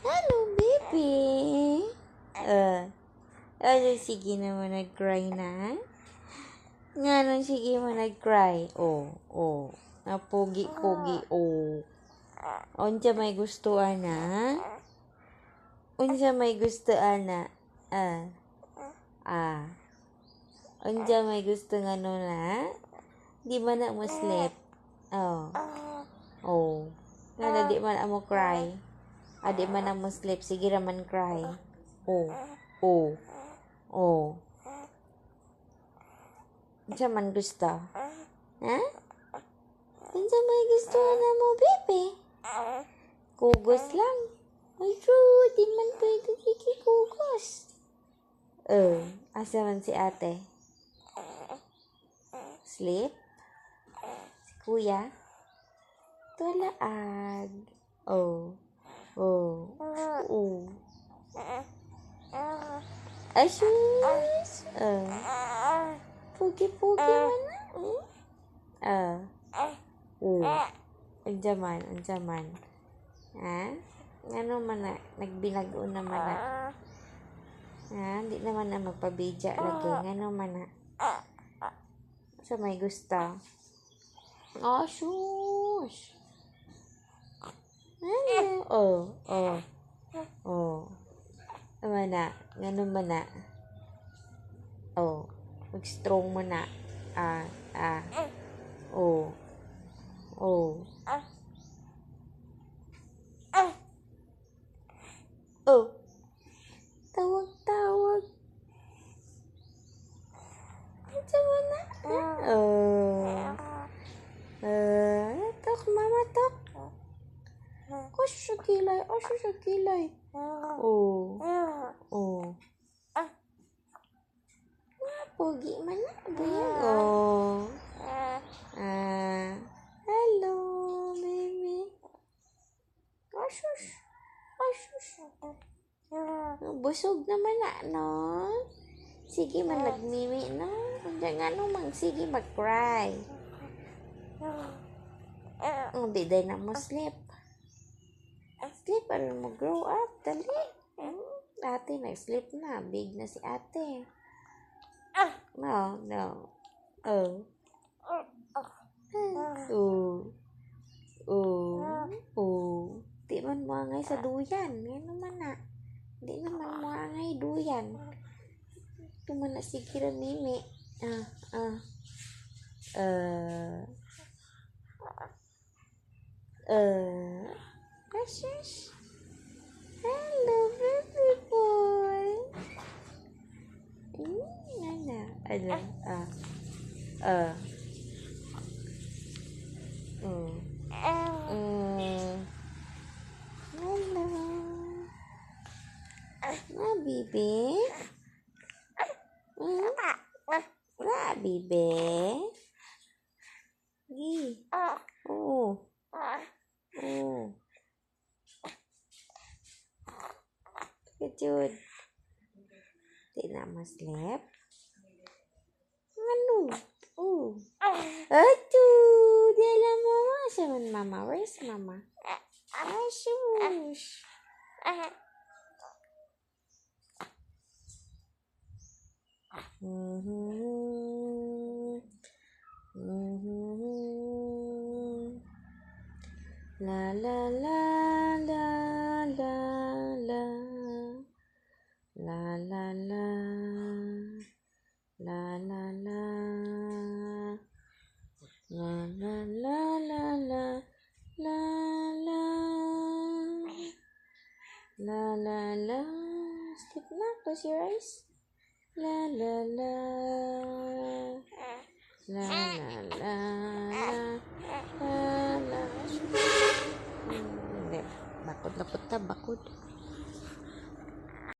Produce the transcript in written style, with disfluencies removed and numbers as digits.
Hello, baby. Sige naman nag-cry na. Nga nung sige mo nag-cry. Napugi-pugi, Unsa may gustuan na? Unsa may gustuan na? Unsa may gusto nga no na? Di man na mo sleep. Nga di man na mo cry. Di man na mo sleep. Sige raman cry. Unsa man gusto? Ha? Unsa may gusto na mo, baby? Kugos lang. Ay, true. Di man pwede kikikugos. Asa man si ate? Sleep? Si kuya? Tulaag. Asus. Pugi-pugi man na. Anjaman. Ha? Ano man na? Nagbinago naman na. Ha? Di naman na magpabidya lagi. Ano man na? Sa may gusto? Sus. Ano? Naman na. Ano man na? Mag-strong mo na. Tawag. Ito mo na. Tok, mama, tok. Sa kilay. Pogi man na. Hello, baby. Asus. Busog naman na, no? Sige man nagmimi, no? Diyan nga sige mag-cry. Di day na mo sleep. Sleep, mo grow up, dali. Ate, nag-sleep na. Big na si ate. No. Di man mo angay sa duyan. Yan naman na. Di naman mo angay duyan. Ito man na sige rin mimi. Asus. Hello, baby boy. Hello. Bibi. Bibi. Kejut. Di na ma-sleep. Ano? Aduh. Di alam mama. Saman mama. Where's mama? Asus. La la la la la la la la la la la la la la la la la la. Sleep na. Close your eyes. La la la la la la la la. Bakod.